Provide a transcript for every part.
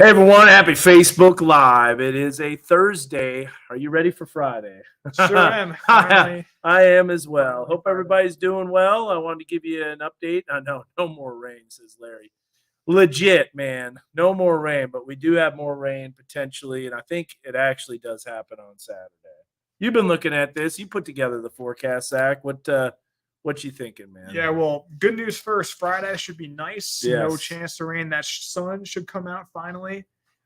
Hey everyone, happy Facebook Live. It is a Thursday. Are you ready for Friday? Sure am. I Finally, am as well. finally Hope Friday. everybody's doing well. I wanted to give you an update. I know no more rain, says Larry. Legit, man. No more rain, but we do have more rain potentially, and I think it actually does happen on Saturday. You've been looking at this. You put together the forecast, Zach. What you thinking, man? Yeah, well, good news first. Friday should be nice. No Yes. chance to rain. That sun should come out finally,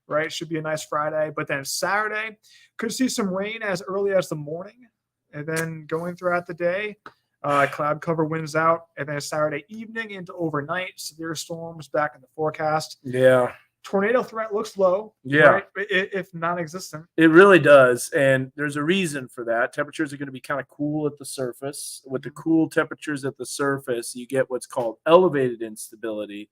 right? Should be a nice Friday. But then Saturday, could see some rain as early as the morning, and then going throughout the day. Cloud cover wins out, and then Saturday evening into overnight, severe storms back in the forecast. Yeah. Tornado threat looks low, Yeah. right? If non-existent. It really does. And there's a reason for that. Temperatures are going to be kind of cool at the surface. With the cool temperatures at the surface, you get what's called elevated instability.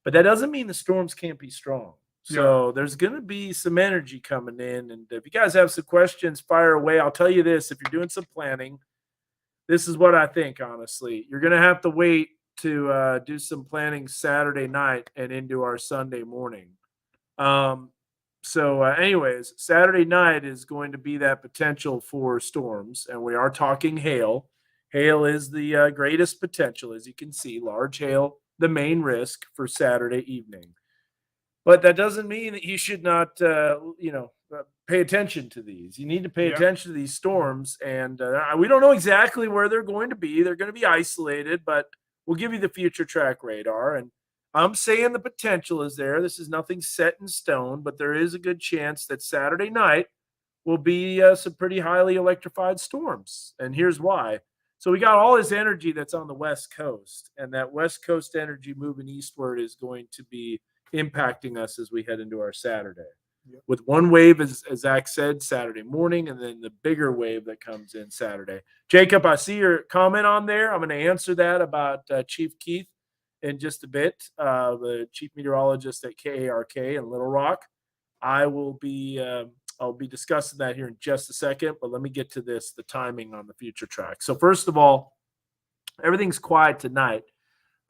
But that doesn't mean the storms can't be strong. So there's going to be some energy coming in. And if you guys have some questions, fire away. I'll tell you this, if you're doing some planning, this is what I think, honestly. You're going to have to wait to do some planning Saturday night and into our Sunday morning. Anyways, Saturday night is going to be that potential for storms, and we are talking hail. Hail is the greatest potential, as you can see. Large hail, the main risk for Saturday evening. But that doesn't mean that you should not, pay attention to these. You need to pay attention to these storms, and we don't know exactly where they're going to be. They're going to be isolated, but we'll give you the future track radar. And I'm saying the potential is there. This is nothing set in stone, but there is a good chance that Saturday night will be some pretty highly electrified storms. And here's why. So we got all this energy that's on the West Coast, and that West Coast energy moving eastward is going to be impacting us as we head into our Saturday. Yep. With one wave, as Zach said, Saturday morning, and then the bigger wave that comes in Saturday. Jacob, I see your comment on there. I'm going to answer that about Chief Keith in just a bit, the chief meteorologist at KARK in Little Rock. I'll be discussing that here in just a second, but let me get to this, the timing on the future track. So first of all, everything's quiet tonight.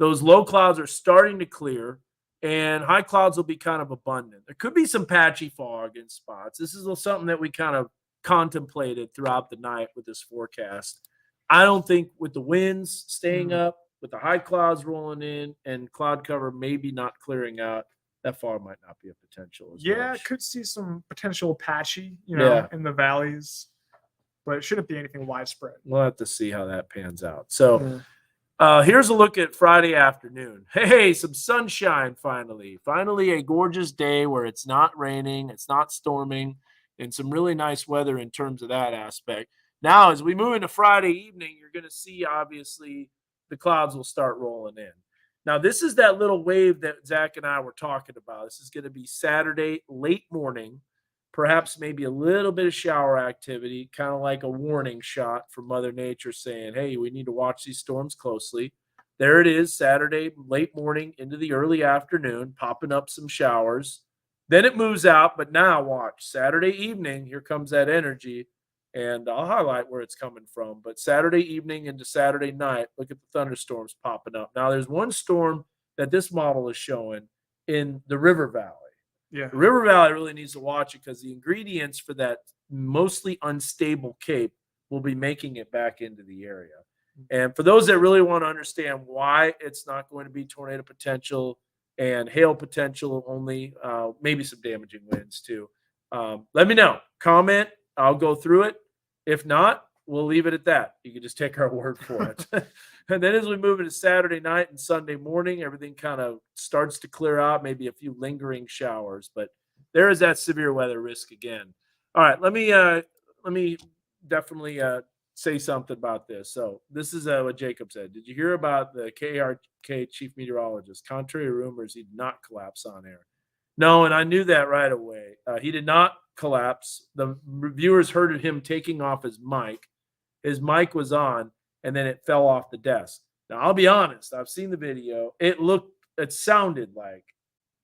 Those low clouds are starting to clear, and high clouds will be kind of abundant. There could be some patchy fog in spots. This is something that we kind of contemplated throughout the night with this forecast. I don't think with the winds staying up, with the high clouds rolling in, and cloud cover maybe not clearing out, that fog might not be a potential as much. Could see some potential patchy, Yeah. in the valleys, but it shouldn't be anything widespread. We'll have to see how that pans out. So here's a look at Friday afternoon. Hey, some sunshine finally. Finally a gorgeous day where it's not raining, it's not storming, and some really nice weather in terms of that aspect. Now, as we move into Friday evening, you're going to see, obviously, the clouds will start rolling in. Now, this is that little wave that Zach and I were talking about. This is going to be Saturday, late morning, perhaps maybe a little bit of shower activity, kind of like a warning shot from Mother Nature saying, hey, we need to watch these storms closely. There it is, Saturday, late morning into the early afternoon, popping up some showers. Then it moves out, but now watch, Saturday evening, here comes that energy. And I'll highlight where it's coming from. But Saturday evening into Saturday night, look at the thunderstorms popping up. Now, there's one storm that this model is showing in the River Valley. Yeah. The River Valley really needs to watch it because the ingredients for that mostly unstable cape will be making it back into the area. And for those that really want to understand why it's not going to be tornado potential and hail potential only, maybe some damaging winds too, let me know. Comment. I'll go through it. If not, we'll leave it at that. You can just take our word for it. And then as we move into Saturday night and Sunday morning, everything kind of starts to clear out, maybe a few lingering showers, but there is that severe weather risk again. All right, let me definitely say something about this. So this is what Jacob said. Did you hear about the KARK chief meteorologist? Contrary to rumors, he did not collapse on air. No, and I knew that right away. He did not collapse. The viewers heard him taking off his mic. His mic was on, and then it fell off the desk. Now, I'll be honest. I've seen the video. It sounded like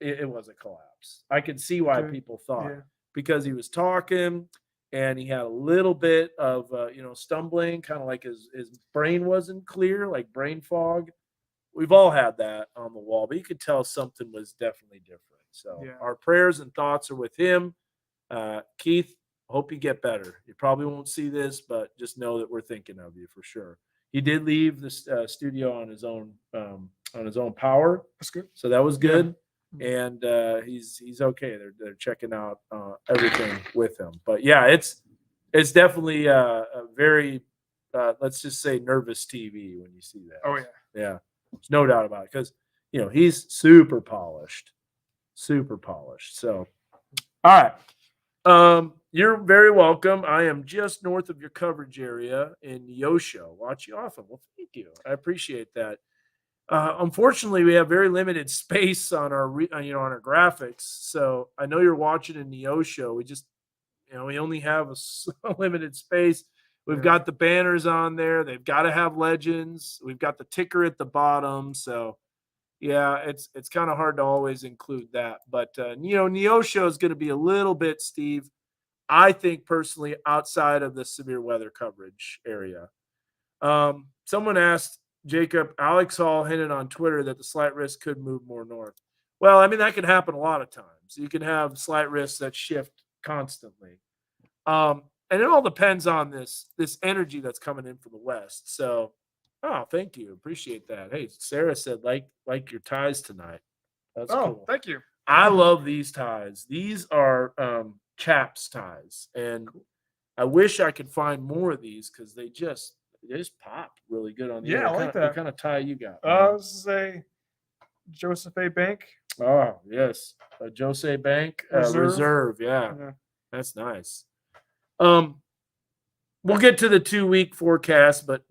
it was a collapse. I could see why people thought because he was talking and he had a little bit of, stumbling, kind of like his brain wasn't clear, like brain fog. We've all had that on the wall, but you could tell something was definitely different. So Yeah. our prayers and thoughts are with him. Keith, hope you get better. You probably won't see this, but just know that we're thinking of you for sure. He did leave the studio on his own power, That's good. so that was Yeah. good. And he's okay. They're checking out everything with him. But yeah, it's definitely a very let's just say nervous TV when you see that. Oh yeah. Yeah, there's no doubt about it because he's super polished, super polished. So, all right. You're very welcome. I am just north of your coverage area in Neosho. Watch you often. Well, thank you. I appreciate that. Unfortunately, we have very limited space on our on our graphics. So I know you're watching in Neosho. We just we only have a limited space. We've Yeah. got the banners on there. They've got to have legends. We've got the ticker at the bottom. So yeah, it's kind of hard to always include that. But Neosho is going to be a little bit, Steve, I think personally, outside of the severe weather coverage area. Someone asked Jacob, Alex Hall hinted on Twitter that the slight risk could move more north. Well, I mean, that can happen a lot of times. You can have slight risks that shift constantly. And it all depends on this energy that's coming in from the west. So, thank you. Appreciate that. Hey, Sarah said like your ties tonight. That's cool. Thank you. I love these ties. These are chaps ties, and I wish I could find more of these because they just pop really good on the Yeah, air. I like that. What kind of tie you got? Man? This is a Joseph A. Bank. Oh yes, a Jose Bank Reserve. Yeah, Yeah. that's nice. We'll get to the 2-week forecast, but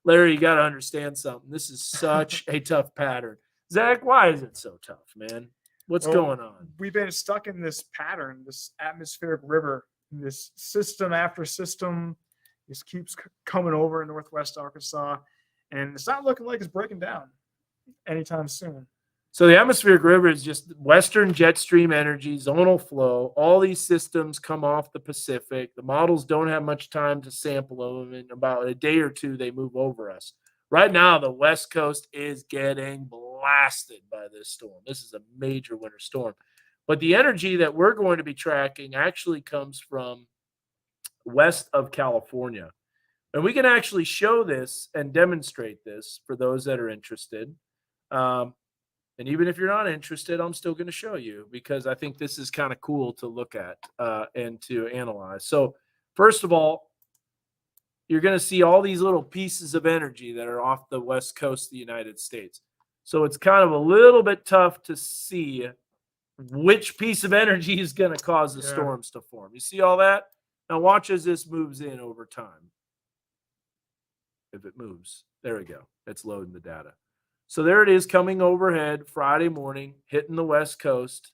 Larry, you got to understand something. This is such a tough pattern. Zach, why is it so tough, man? What's going on? We've been stuck in this pattern, this atmospheric river, this system after system. This keeps coming over in northwest Arkansas, and it's not looking like it's breaking down anytime soon. So the atmospheric river is just western jet stream energy, zonal flow. All these systems come off the Pacific. The models don't have much time to sample them. In about a day or two, they move over us. Right now, the West Coast is getting blasted by this storm. This is a major winter storm. But the energy that we're going to be tracking actually comes from west of California. And we can actually show this and demonstrate this for those that are interested. And even if you're not interested, I'm still going to show you because I think this is kind of cool to look at and to analyze. So first of all, you're going to see all these little pieces of energy that are off the west coast of the United States. So it's kind of a little bit tough to see which piece of energy is going to cause the storms to form. You see all that? Now watch as this moves in over time. If it moves, there we go. It's loading the data. So there it is coming overhead Friday morning, hitting the west coast.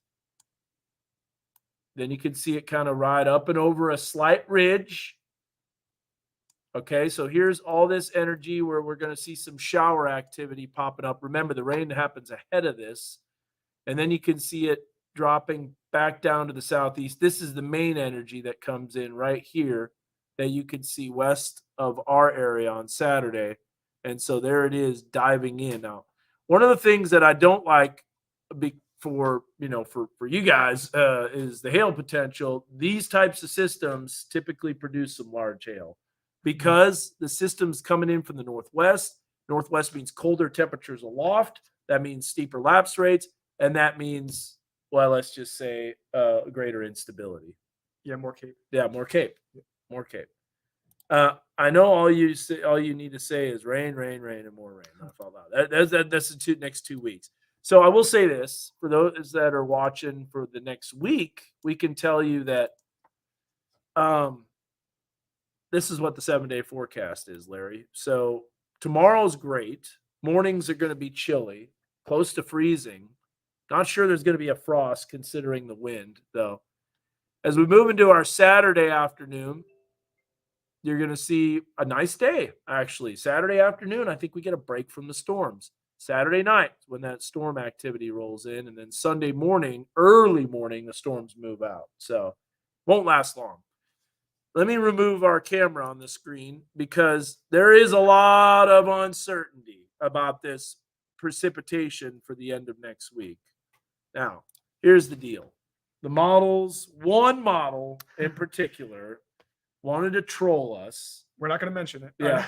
Then you can see it kind of ride up and over a slight ridge. Okay, so here's all this energy where we're going to see some shower activity popping up. Remember, the rain happens ahead of this. And then you can see it dropping back down to the southeast. This is the main energy that comes in right here that you can see west of our area on Saturday. And so there it is diving in. Now, one of the things that I don't like for you guys is the hail potential. These types of systems typically produce some large hail because the system's coming in from the northwest. Northwest means colder temperatures aloft. That means steeper lapse rates. And that means, well, let's just say greater instability. Yeah, more Cape. Yeah, more Cape. More Cape. I know all you need to say is rain, rain, rain, and more rain. Not fall out. That's the next 2 weeks. So I will say this for those that are watching for the next week, we can tell you that this is what the 7-day forecast is, Larry. So tomorrow's great. Mornings are going to be chilly, close to freezing. Not sure there's going to be a frost considering the wind, though. As we move into our Saturday afternoon, you're going to see a nice day, actually. Saturday afternoon, I think we get a break from the storms. Saturday night, when that storm activity rolls in, and then Sunday morning, early morning, the storms move out. So won't last long. Let me remove our camera on the screen because there is a lot of uncertainty about this precipitation for the end of next week. Now, here's the deal. One model in particular, wanted to troll us. We're not going to mention it. Yeah.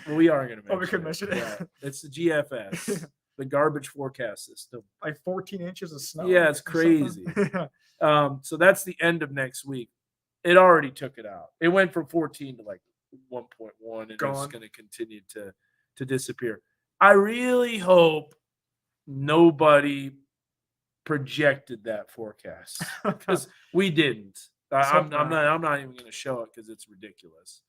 Well, we are going to mention Oh, we could it. mention it. Yeah. It's the GFS, the garbage forecast system. Like 14 inches of snow. Yeah, it's crazy. So that's the end of next week. It already took it out. It went from 14 to like 1.1, and it's Gone. going to continue to disappear. I really hope nobody projected that forecast because we didn't. I'm not even going to show it because it's ridiculous.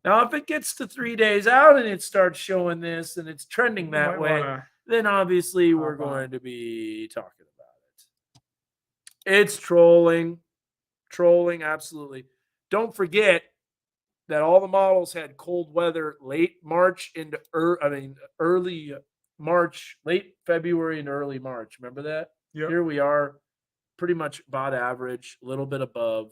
Now, if it gets to 3 days out and it starts showing this and it's trending that way, then obviously we're going to be talking about it. It's trolling, absolutely. Don't forget that all the models had cold weather late March into early March, late February and early March. Remember that? Yep. Here we are, pretty much about average, a little bit above.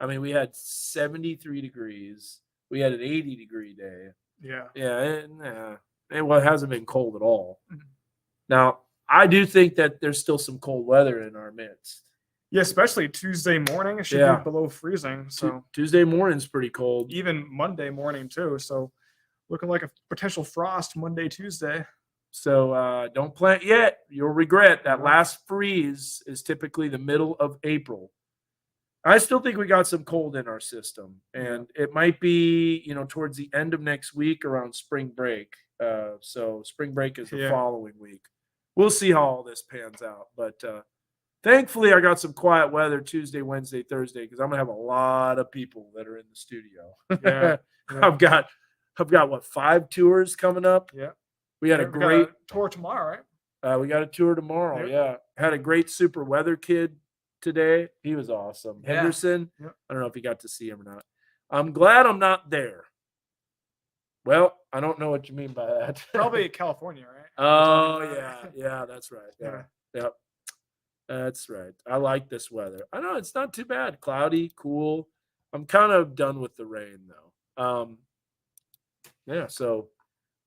I mean, we had 73 degrees. We had an 80-degree day. Yeah. Yeah, it hasn't been cold at all. Now, I do think that there's still some cold weather in our midst. Yeah, especially Tuesday morning. It should be below freezing. So Tuesday morning's pretty cold. Even Monday morning too. So looking like a potential frost Monday, Tuesday. So don't plant yet. You'll regret that. Last freeze is typically the middle of April. I still think we got some cold in our system, and it might be, towards the end of next week around spring break. So spring break is the following week. We'll see how all this pans out. But thankfully, I got some quiet weather Tuesday, Wednesday, Thursday, because I'm gonna have a lot of people that are in the studio. I've got what, 5 tours coming up. Yeah. We had a great tour tomorrow, right? We got a tour tomorrow. Yeah. Had a great super weather kid today. He was awesome. Yeah. Henderson. Yep. I don't know if you got to see him or not. I'm glad I'm not there. Well, I don't know what you mean by that. Probably California, right? Oh, yeah. Yeah, that's right. Yeah. Yep. That's right. I like this weather. I know it's not too bad. Cloudy, cool. I'm kind of done with the rain, though. So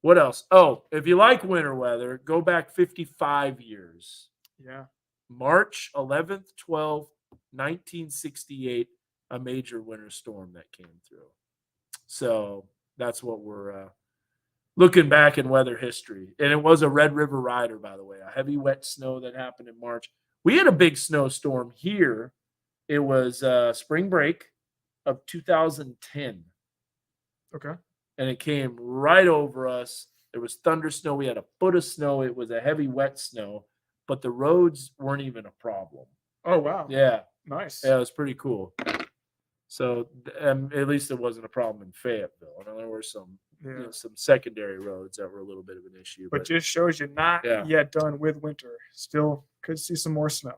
what else? Oh, if you like winter weather, go back 55 years. Yeah. March 11th, 12th, 1968, a major winter storm that came through. So that's what we're looking back in weather history. And it was a Red River Rider, by the way, a heavy wet snow that happened in March. We had a big snowstorm here. It was spring break of 2010. Okay. And it came right over us. There was thunder snow. We had a foot of snow. It was a heavy wet snow, but the roads weren't even a problem. Oh, wow. Yeah. Nice. Yeah, it was pretty cool. So at least it wasn't a problem in Fayetteville. And there were some some secondary roads that were a little bit of an issue. But just shows you're not yet done with winter. Still could see some more snow.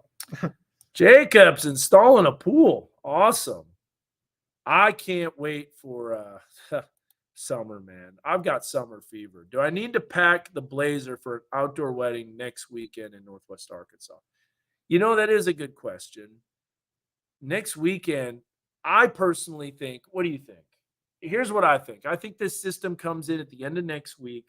Jacob's installing a pool. Awesome. I can't wait for summer, man. I've got summer fever. Do I need to pack the blazer for an outdoor wedding next weekend in Northwest Arkansas? That is a good question. Next weekend, I personally think, what do you think? Here's what I think. I think this system comes in at the end of next week,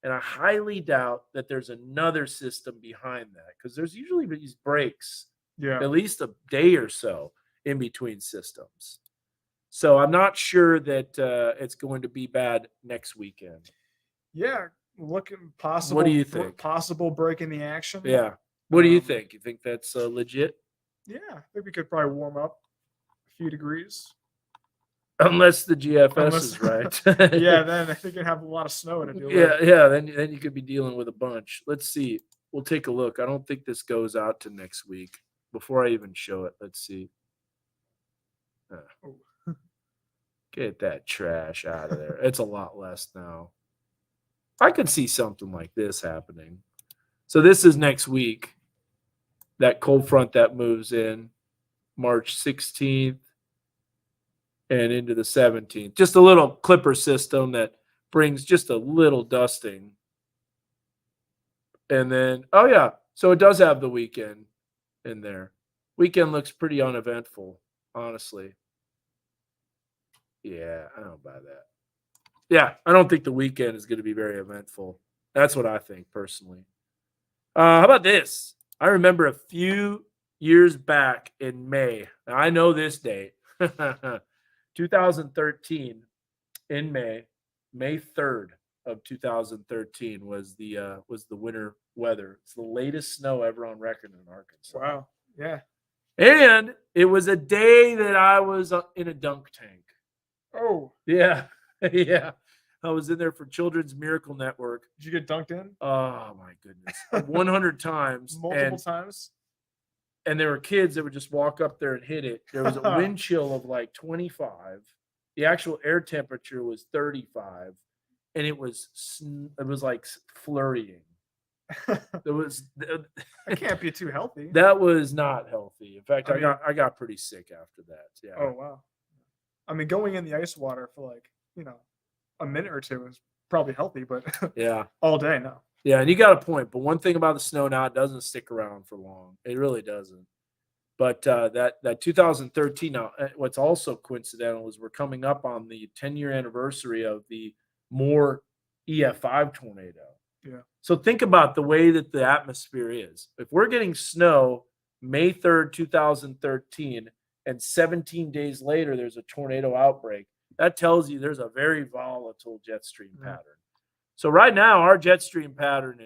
and I highly doubt that there's another system behind that because there's usually these breaks, at least a day or so in between systems. So I'm not sure that it's going to be bad next weekend. Yeah, looking possible. What do you think? Possible break in the action. Yeah. What do you think? You think that's legit? Yeah, I think we could probably warm up a few degrees. Unless the GFS is right. Yeah, then I think you'd have a lot of snow to deal with. Yeah. Then you could be dealing with a bunch. Let's see. We'll take a look. I don't think this goes out to next week. Before I even show it, let's see. Get that trash out of there. It's a lot less now. I could see something like this happening. So this is next week. That cold front that moves in March 16th and into the 17th. Just a little clipper system that brings just a little dusting. And then, so it does have the weekend in there. Weekend looks pretty uneventful, honestly. Yeah, I don't buy that. Yeah, I don't think the weekend is going to be very eventful. That's what I think personally. How about this? I remember a few years back in May. Now, I know this date. 2013 in May 3rd of 2013 was the winter weather. It's the latest snow ever on record in Arkansas. Wow. Yeah. And it was a day that I was in a dunk tank. Oh, Yeah. Yeah. I was in there for Children's Miracle Network. did you get dunked in Oh my goodness. 100 times. multiple times? And there were kids that would just walk up there and hit it. There was a wind chill of like 25. The actual air temperature was 35, and it was like flurrying. It was That can't be too healthy. that was not healthy. In fact, I mean- I got pretty sick after that. Yeah. Oh wow. I mean, going in the ice water for like, a minute or two is probably healthy, but Yeah. all day, no. Yeah, and you got a point. But one thing about the snow now, it doesn't stick around for long. It really doesn't. But that 2013. Now, what's also coincidental is we're coming up on the 10-year anniversary of the Moore EF5 tornado. Yeah. So think about the way that the atmosphere is. If we're getting snow May 3rd, 2013, and 17 days later there's a tornado outbreak, that tells you there's a very volatile jet stream pattern. So right now our jet stream pattern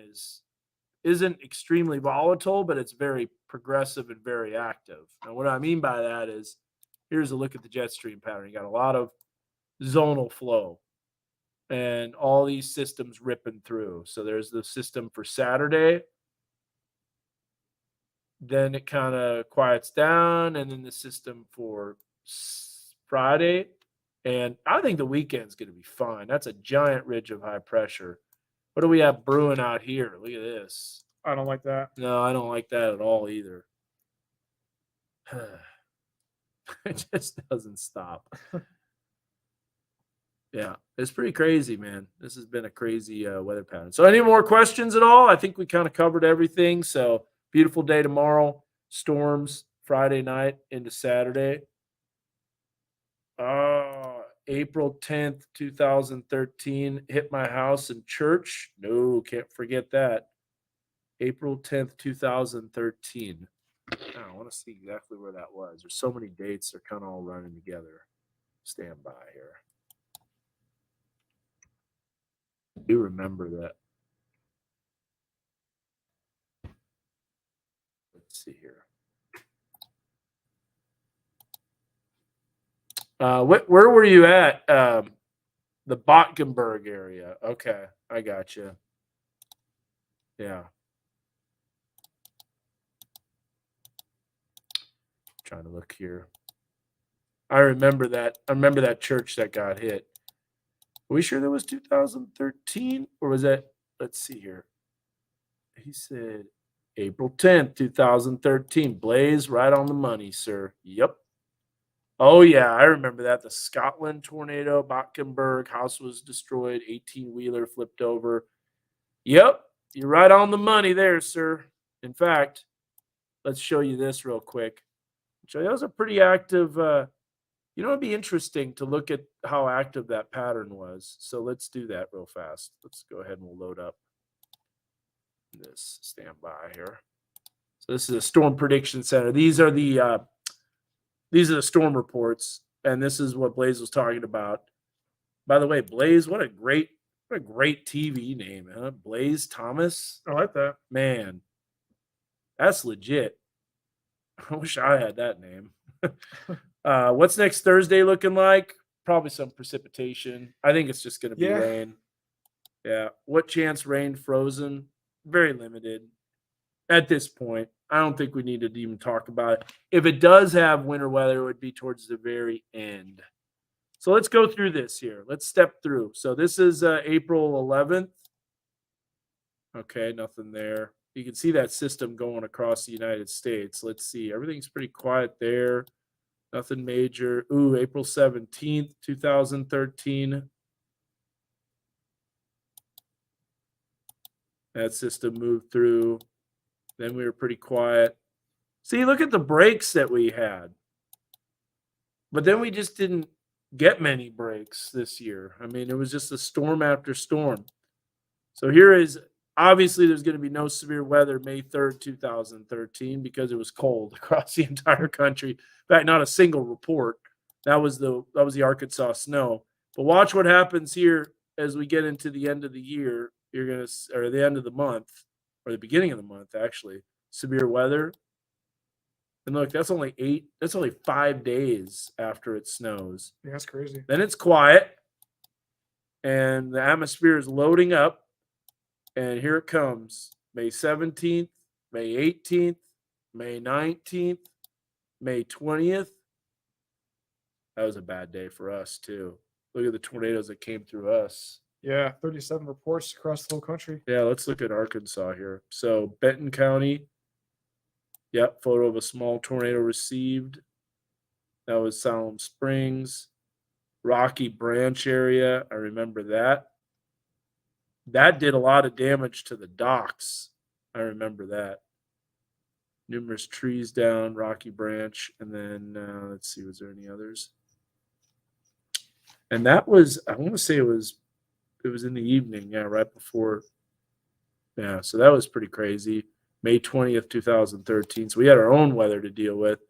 isn't extremely volatile, but it's very progressive and very active. And what I mean by that is, here's a look at the jet stream pattern. You got a lot of zonal flow and all these systems ripping through. So there's the system for Saturday. Then it kind of quiets down, and then the system for Friday. And I think the weekend's going to be fine. That's a giant ridge of high pressure. What do we have brewing out here? Look at this. I don't like that. No, I don't like that at all either. It just doesn't stop. Yeah, it's pretty crazy, man. This has been a crazy weather pattern. So any more questions at all? I think we kind of covered everything. So beautiful day tomorrow. Storms Friday night into Saturday. April 10th, 2013, hit my house in church. No, can't forget that. April 10th, 2013. I want to see exactly where that was. There's so many dates, they're kind of all running together. Stand by here. I do remember that. Let's see here. Where were you at? The Botkenberg area. Okay, I got you. Yeah. Trying to look here. I remember that church that got hit. Are we sure that was 2013? Or was that, let's see here. He said April 10th, 2013. Blaze, right on the money, sir. Yep. Oh, yeah, I remember that. The Scotland tornado, Botkenberg, house was destroyed, 18-wheeler flipped over. Yep, you're right on the money there, sir. In fact, let's show you this real quick. So that was a pretty active, it'd be interesting to look at how active that pattern was. So let's do that real fast. Let's go ahead and we'll load up this. Stand by here. So this is a storm prediction center. These are the storm reports, and this is what Blaze was talking about. By the way, Blaze, what a great TV name, huh? Blaze Thomas. I like that. Man, that's legit. I wish I had that name. What's next Thursday looking like? Probably some precipitation. I think it's just going to be rain. Yeah. What chance rain frozen? Very limited at this point. I don't think we need to even talk about it. If it does have winter weather, it would be towards the very end. So let's go through this here. Let's step through. So this is April 11th. Okay, nothing there. You can see that system going across the United States. Let's see. Everything's pretty quiet there. Nothing major. Ooh, April 17th, 2013. That system moved through. Then we were pretty quiet. See, look at the breaks that we had. But then we just didn't get many breaks this year. I mean, it was just a storm after storm. So here is Obviously, there's going to be no severe weather May 3rd, 2013, because it was cold across the entire country. In fact, not a single report. That was the Arkansas snow. But watch what happens here as we get into the end of the year. You're gonna or the end of the month, or the beginning of the month, actually. Severe weather. And look, that's only 5 days after it snows. Yeah, that's crazy. Then it's quiet, and the atmosphere is loading up. And here it comes. May 17th, May 18th, May 19th, May 20th. That was a bad day for us, too. Look at the tornadoes that came through us. Yeah, 37 reports across the whole country. Yeah, let's look at Arkansas here. So Benton County. Yep, photo of a small tornado received. That was Salem Springs. Rocky Branch area. I remember that. That did a lot of damage to the docks. I remember that. Numerous trees down, Rocky Branch, and then let's see, was there any others? And that was, I want to say it was in the evening, yeah, right before. Yeah, so that was pretty crazy. May 20th, 2013. So we had our own weather to deal with.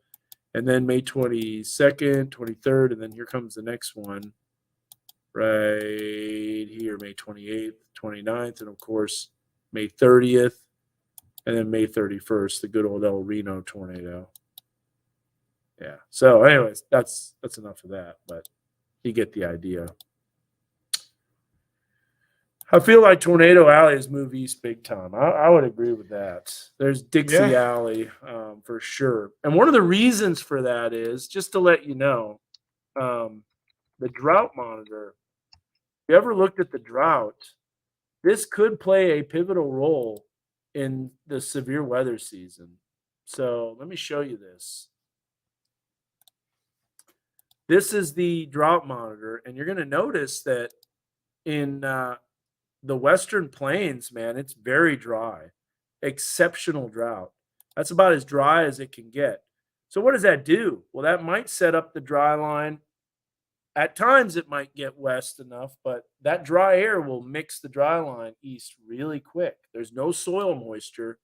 And then May 22nd, 23rd, and then here comes the next one right here, May 28th, 29th, and of course, May 30th, and then May 31st, the good old El Reno tornado. Yeah. So, anyways, that's enough of that, but you get the idea. I feel like Tornado Alley has moved east big time. I would agree with that. There's Dixie Alley for sure. And one of the reasons for that is, just to let you know, the drought monitor, if you ever looked at the drought, this could play a pivotal role in the severe weather season. So let me show you this. This is the drought monitor, and you're going to notice that in the Western Plains, man, it's very dry, exceptional drought. That's about as dry as it can get. So what does that do? Well, that might set up the dry line. At times it might get west enough, but that dry air will mix the dry line east really quick. There's no soil moisture,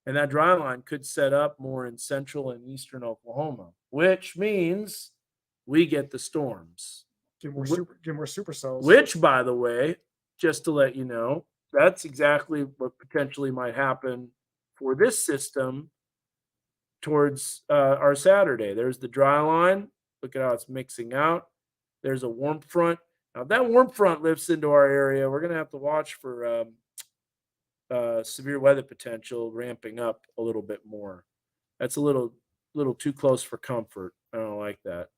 and that dry line could set up more in central and eastern Oklahoma, which means we get the storms. Get more supercells. Which, by the way, just to let you know, that's exactly what potentially might happen for this system towards our Saturday. There's the dry line. Look at how it's mixing out. There's a warm front. Now, if that warm front lifts into our area, we're going to have to watch for severe weather potential ramping up a little bit more. That's a little too close for comfort. I don't like that.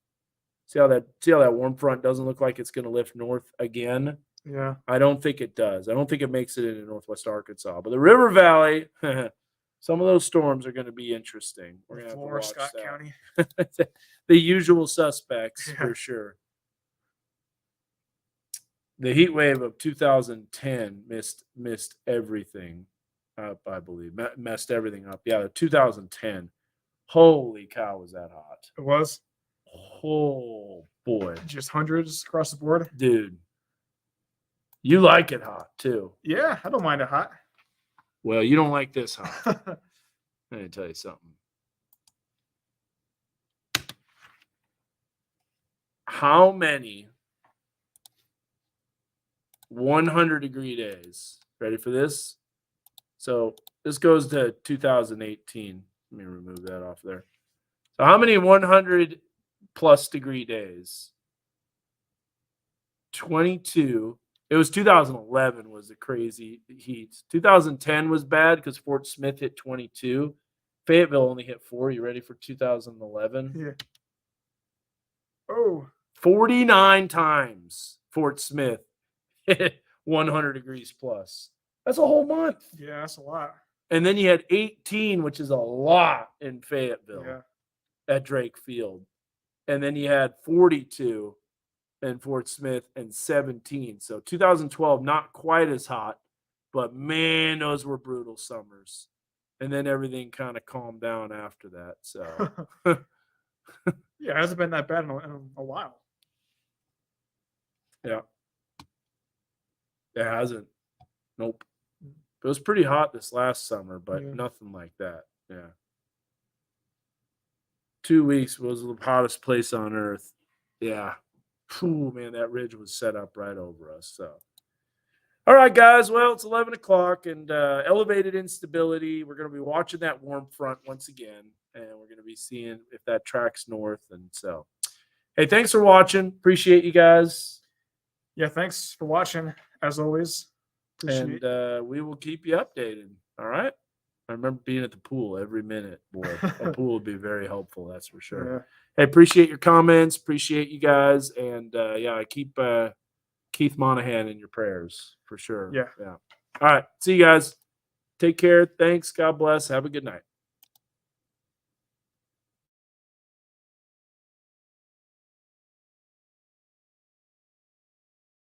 See how that warm front doesn't look like it's going to lift north again? Yeah. I don't think it does. I don't think it makes it into northwest Arkansas. But the River Valley, some of those storms are going to be interesting. We're going to have to watch Scott that. County. The usual suspects, for sure. The heat wave of 2010 missed everything up, I believe. Messed everything up. Yeah, 2010. Holy cow, was that hot. It was? Oh, boy. Just hundreds across the board? Dude. You like it hot, too. Yeah, I don't mind it hot. Well, you don't like this hot. Let me tell you something. How many 100-degree days? Ready for this? So this goes to 2018. Let me remove that off there. So how many 100-plus degree days? 22. It was 2011 was the crazy heat. 2010 was bad because Fort Smith hit 22. Fayetteville only hit 4. You ready for 2011? Yeah. Oh. 49 times Fort Smith hit 100 degrees plus. That's a whole month. Yeah, that's a lot. And then you had 18, which is a lot in Fayetteville at Drake Field. And then you had 42 in Fort Smith and 17. So 2012, not quite as hot, but man, those were brutal summers. And then everything kind of calmed down after that. So yeah, it hasn't been that bad in a while. Yeah. It hasn't. Nope. It was pretty hot this last summer, but Yeah. nothing like that. Yeah. 2 weeks was the hottest place on earth. Yeah. Phew, man, that ridge was set up right over us. So, all right, guys. Well, it's 11 o'clock and elevated instability. We're going to be watching that warm front once again, and we're going to be seeing if that tracks north. And so, hey, thanks for watching. Appreciate you guys. Yeah, thanks for watching, as always. Appreciate And we will keep you updated. All right. I remember being at the pool every minute. Boy, a pool would be very helpful. That's for sure. Yeah. Hey, appreciate your comments. Appreciate you guys. And yeah, I keep Keith Monahan in your prayers for sure. Yeah. Yeah. All right. See you guys. Take care. Thanks. God bless. Have a good night.